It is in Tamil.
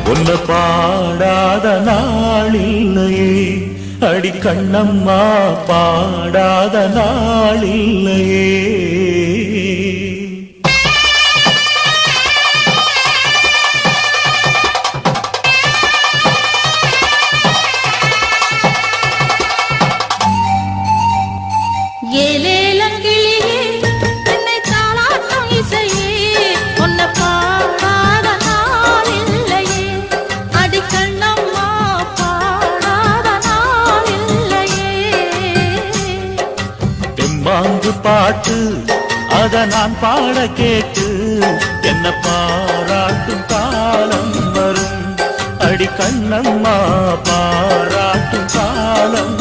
உன்ன பாடாத நாளில்லையே அடி கண்ணம்மா பாடாத நாளில்லையே. பாட்டு அத நான் பாட கேட்டு என்ன பாராட்டும் காலம் வரும் அடி கண்ணம்மா பாராட்டும் காலம்